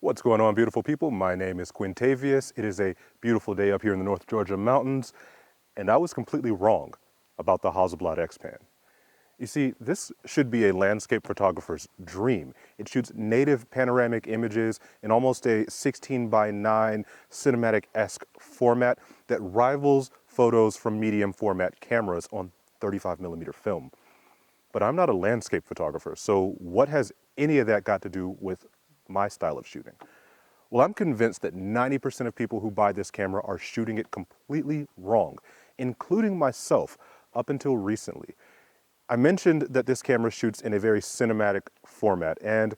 What's going on, beautiful people? My name is Quintavious. It is a beautiful day up here in the North Georgia mountains, and I was completely wrong about the Hasselblad XPan. You see, this should be a landscape photographer's dream. It shoots native panoramic images in almost a 16 by 9 cinematic-esque format that rivals photos from medium format cameras on 35mm film. But I'm not a landscape photographer, so what has any of that got to do with my style of shooting? Well, I'm convinced that 90% of people who buy this camera are shooting it completely wrong, including myself up until recently. I mentioned that this camera shoots in a very cinematic format, and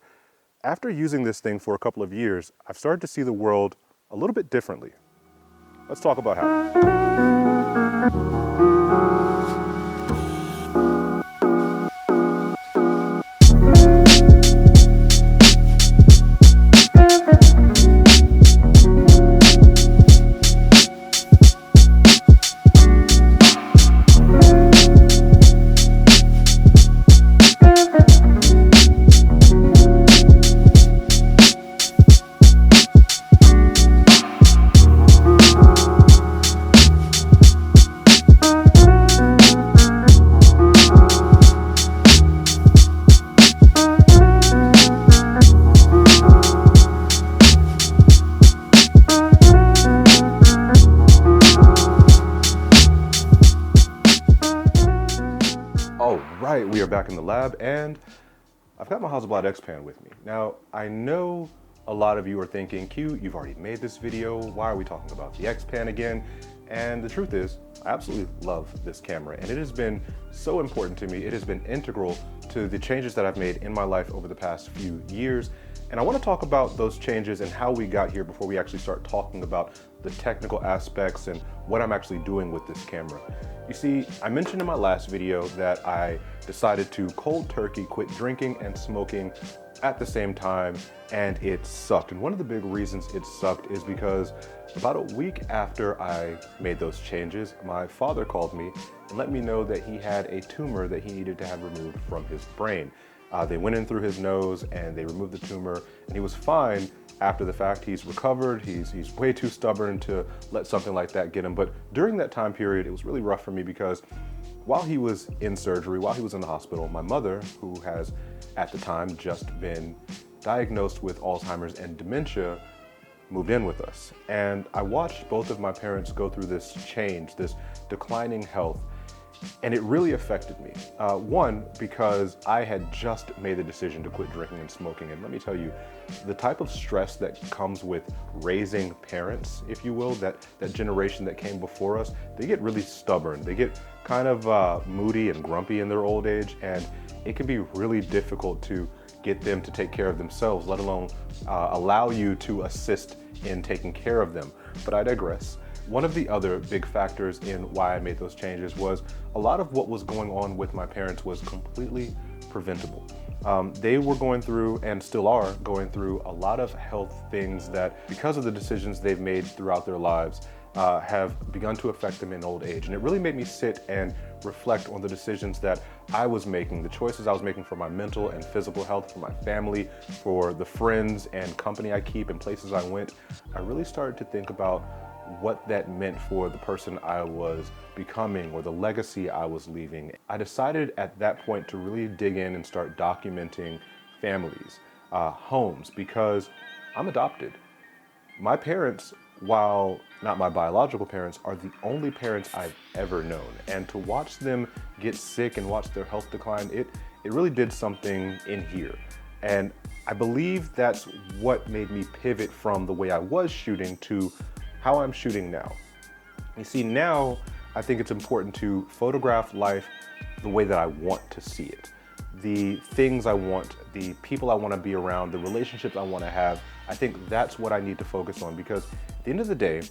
after using this thing for a couple of years, I've started to see the world a little bit differently. Let's talk about how. Right, we are back in the lab, and I've got my Hasselblad XPan with me. Now, I know a lot of you are thinking, Q, you've already made this video, why are we talking about the XPan again? And the truth is, I absolutely love this camera, and it has been so important to me. It has been integral to the changes that I've made in my life over the past few years. And I want to talk about those changes and how we got here before we actually start talking about the technical aspects and what I'm actually doing with this camera. You see, I mentioned in my last video that I decided to cold turkey quit drinking and smoking at the same time, and it sucked. And one of the big reasons it sucked is because about a week after I made those changes, my father called me and let me know that he had a tumor that he needed to have removed from his brain. They went in through his nose and they removed the tumor, and he was fine after the fact. He's recovered. He's way too stubborn to let something like that get him. But during that time period, it was really rough for me because while he was in surgery, while he was in the hospital, my mother, who has at the time just been diagnosed with Alzheimer's and dementia, moved in with us. And I watched both of my parents go through this change, this declining health, and it really affected me. One, because I had just made the decision to quit drinking and smoking. And let me tell you, the type of stress that comes with raising parents, if you will, that generation that came before us, they get really stubborn. They get kind of moody and grumpy in their old age, and it can be really difficult to get them to take care of themselves, let alone allow you to assist in taking care of them. But I digress. One of the other big factors in why I made those changes was a lot of what was going on with my parents was completely preventable. They were going through, and still are going through, a lot of health things that, because of the decisions they've made throughout their lives, have begun to affect them in old age. And it really made me sit and reflect on the decisions that I was making, the choices I was making for my mental and physical health, for my family, for the friends and company I keep and places I went. I really started to think about what that meant for the person I was becoming or the legacy I was leaving. I decided at that point to really dig in and start documenting families, homes, because I'm adopted. My parents, while not my biological parents, are the only parents I've ever known. And to watch them get sick and watch their health decline, it really did something in here. And I believe that's what made me pivot from the way I was shooting to how I'm shooting now. You see, now I think it's important to photograph life the way that I want to see it. The things I want, the people I want to be around, the relationships I want to have, I think that's what I need to focus on, because at the end of the day,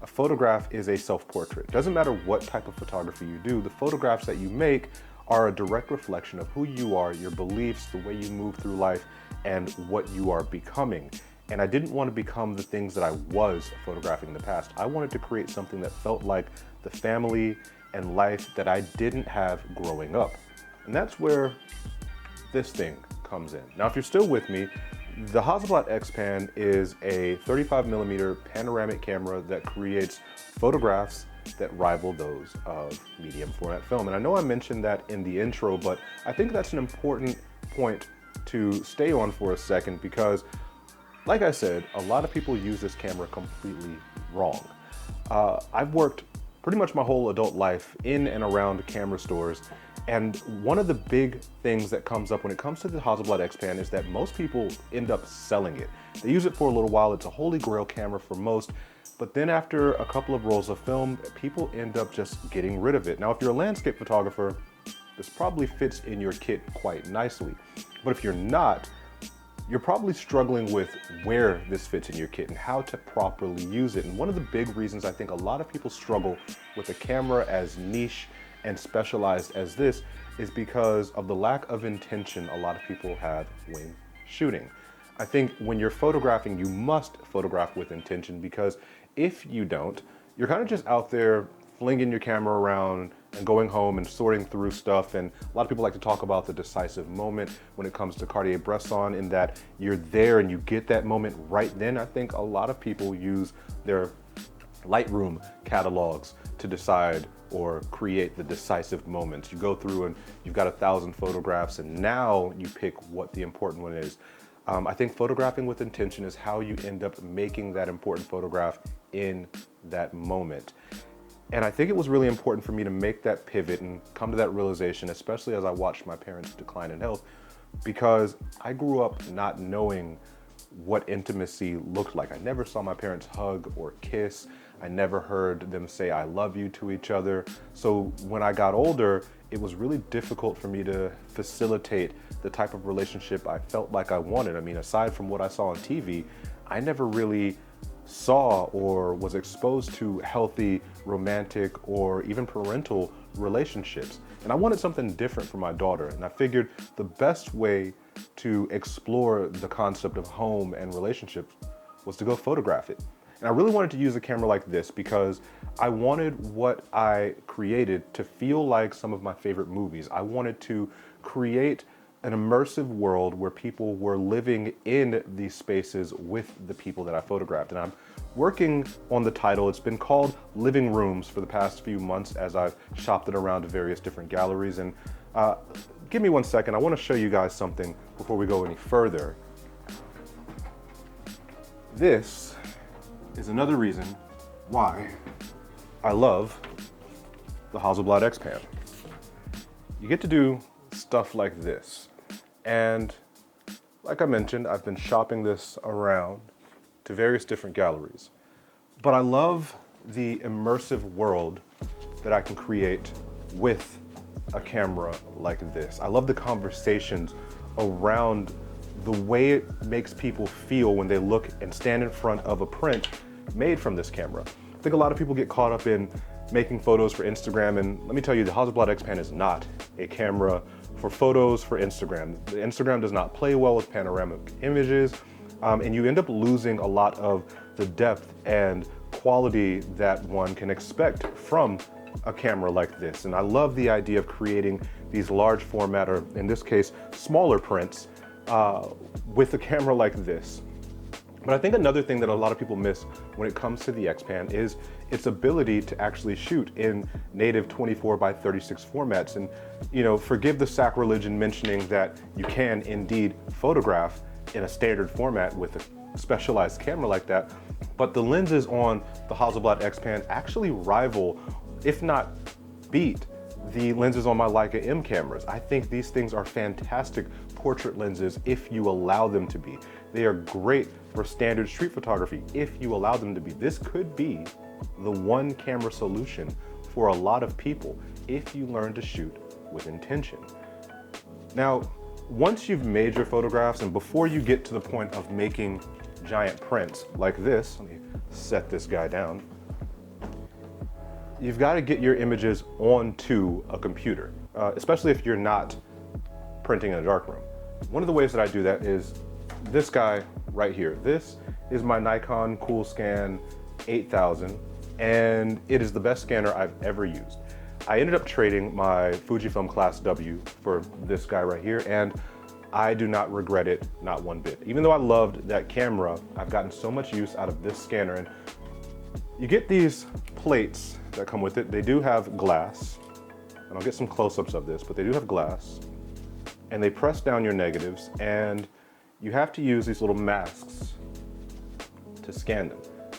a photograph is a self-portrait. It doesn't matter what type of photography you do, the photographs that you make are a direct reflection of who you are, your beliefs, the way you move through life, and what you are becoming. And I didn't want to become the things that I was photographing in the past. I wanted to create something that felt like the family and life that I didn't have growing up. And that's where this thing comes in. Now, if you're still with me, The Hasselblad XPan is a 35mm panoramic camera that creates photographs that rival those of medium format film. And I know I mentioned that in the intro, but I think that's an important point to stay on for a second because, like I said, a lot of people use this camera completely wrong. I've worked pretty much my whole adult life in and around camera stores, and one of the big things that comes up when it comes to the Hasselblad XPan is that most people end up selling it. They use it for a little while, it's a holy grail camera for most, but then after a couple of rolls of film, people end up just getting rid of it. Now, if you're a landscape photographer, this probably fits in your kit quite nicely. But if you're not, you're probably struggling with where this fits in your kit and how to properly use it. And one of the big reasons I think a lot of people struggle with a camera as niche and specialized as this is because of the lack of intention a lot of people have when shooting. I think when you're photographing, you must photograph with intention, because if you don't, you're kind of just out there flinging your camera around and going home and sorting through stuff. And a lot of people like to talk about the decisive moment when it comes to Cartier-Bresson, in that you're there and you get that moment right then. I think a lot of people use their Lightroom catalogs to decide or create the decisive moments. You go through and you've got 1,000 photographs and now you pick what the important one is. I think photographing with intention is how you end up making that important photograph in that moment. And I think it was really important for me to make that pivot and come to that realization, especially as I watched my parents decline in health, because I grew up not knowing what intimacy looked like. I never saw my parents hug or kiss. I never heard them say I love you to each other. So when I got older, it was really difficult for me to facilitate the type of relationship I felt like I wanted. I mean, aside from what I saw on TV, I never really saw or was exposed to healthy romantic or even parental relationships. And I wanted something different for my daughter. And I figured the best way to explore the concept of home and relationships was to go photograph it. And I really wanted to use a camera like this because I wanted what I created to feel like some of my favorite movies. I wanted to create an immersive world where people were living in these spaces with the people that I photographed. And I'm working on the title. It's been called Living Rooms for the past few months as I've shopped it around to various different galleries. And give me one second. I want to show you guys something before we go any further. This is another reason why I love the Hasselblad XPan. You get to do stuff like this. And like I mentioned, I've been shopping this around to various different galleries. But I love the immersive world that I can create with a camera like this. I love the conversations around the way it makes people feel when they look and stand in front of a print made from this camera. I think a lot of people get caught up in making photos for Instagram, and let me tell you, the Hasselblad XPan is not a camera for photos for Instagram. Instagram does not play well with panoramic images, and you end up losing a lot of the depth and quality that one can expect from a camera like this. And I love the idea of creating these large format, or in this case, smaller prints with a camera like this. But I think another thing that a lot of people miss when it comes to the XPan is its ability to actually shoot in native 24:36 formats. And, you know, forgive the sacrilege in mentioning that you can indeed photograph in a standard format with a specialized camera like that, but the lenses on the Hasselblad XPan actually rival, if not beat, the lenses on my Leica M cameras. I think these things are fantastic portrait lenses if you allow them to be. They are great for standard street photography if you allow them to be. This could be the one camera solution for a lot of people if you learn to shoot with intention. Now, once you've made your photographs and before you get to the point of making giant prints like this, let me set this guy down, you've got to get your images onto a computer, especially if you're not printing in a darkroom. One of the ways that I do that is this guy right here. This is my Nikon Coolscan 8000, and it is the best scanner I've ever used. I ended up trading my Fujifilm Class W for this guy right here, and I do not regret it, not one bit. Even though I loved that camera, I've gotten so much use out of this scanner. And you get these plates that come with it. They do have glass, and I'll get some close-ups of this, but they do have glass. And they press down your negatives, and you have to use these little masks to scan them.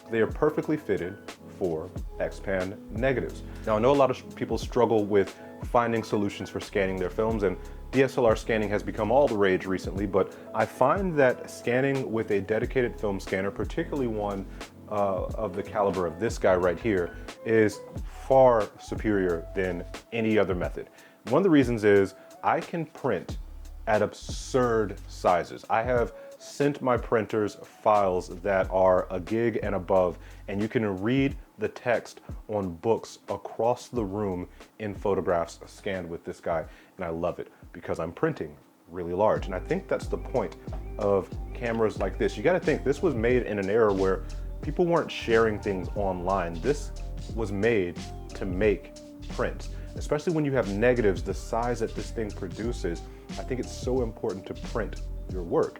They are perfectly fitted for XPan negatives. Now, I know a lot of people struggle with finding solutions for scanning their films, and DSLR scanning has become all the rage recently, but I find that scanning with a dedicated film scanner, particularly one of the caliber of this guy right here, is far superior than any other method. One of the reasons is I can print at absurd sizes. I have sent my printers files that are a gig and above, and you can read the text on books across the room in photographs scanned with this guy, and I love it because I'm printing really large. And I think that's the point of cameras like this. You got to think, this was made in an era where people weren't sharing things online. This was made to make prints, especially when you have negatives the size that this thing produces. I think it's so important to print your work.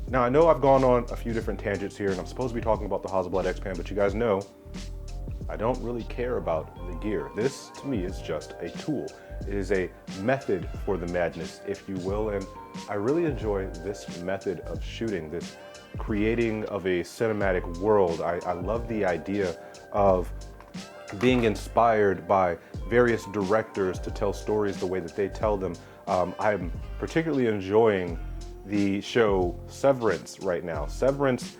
Now, I know I've gone on a few different tangents here, and I'm supposed to be talking about the Hasselblad XPan, but you guys know I don't really care about the gear. This, to me, is just a tool. It is a method for the madness, if you will, and I really enjoy this method of shooting, this creating of a cinematic world. I love the idea of being inspired by various directors to tell stories the way that they tell them. I'm particularly enjoying the show Severance right now. Severance,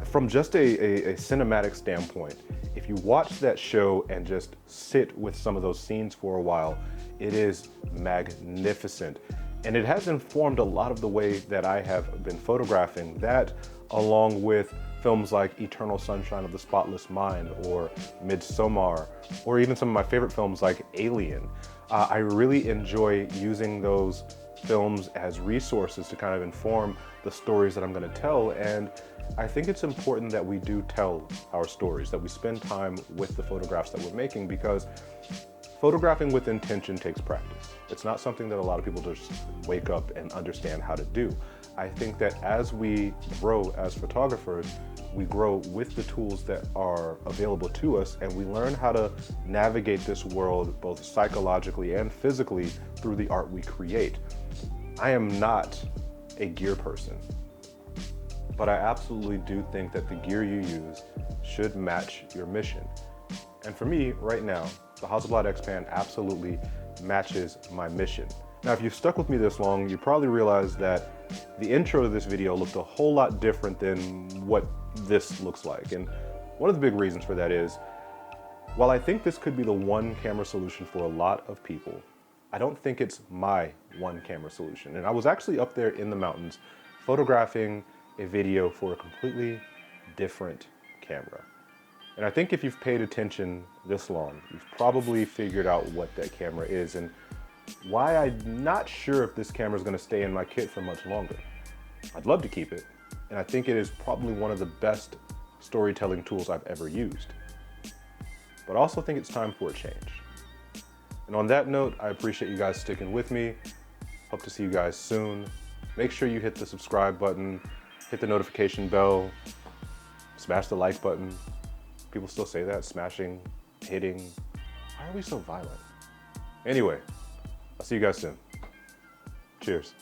from just a cinematic standpoint, if you watch that show and just sit with some of those scenes for a while, it is magnificent. And it has informed a lot of the way that I have been photographing, that along with films like Eternal Sunshine of the Spotless Mind or Midsommar, or even some of my favorite films like Alien. I really enjoy using those films as resources to kind of inform the stories that I'm going to tell, and I think it's important that we do tell our stories, that we spend time with the photographs that we're making, because photographing with intention takes practice. It's not something that a lot of people just wake up and understand how to do. I think that as we grow as photographers, we grow with the tools that are available to us, and we learn how to navigate this world both psychologically and physically through the art we create. I am not a gear person, but I absolutely do think that the gear you use should match your mission. And for me, right now, the Hasselblad XPan absolutely matches my mission. Now, if you've stuck with me this long, you probably realize that the intro to this video looked a whole lot different than what this looks like. And one of the big reasons for that is, while I think this could be the one camera solution for a lot of people, I don't think it's my one camera solution. And I was actually up there in the mountains photographing a video for a completely different camera. And I think if you've paid attention this long, you've probably figured out what that camera is and why I'm not sure if this camera is going to stay in my kit for much longer. I'd love to keep it, and I think it is probably one of the best storytelling tools I've ever used. But I also think it's time for a change. And on that note, I appreciate you guys sticking with me. Hope to see you guys soon. Make sure you hit the subscribe button, hit the notification bell, smash the like button. People still say that, smashing, hitting. Why are we so violent? Anyway, I'll see you guys soon. Cheers.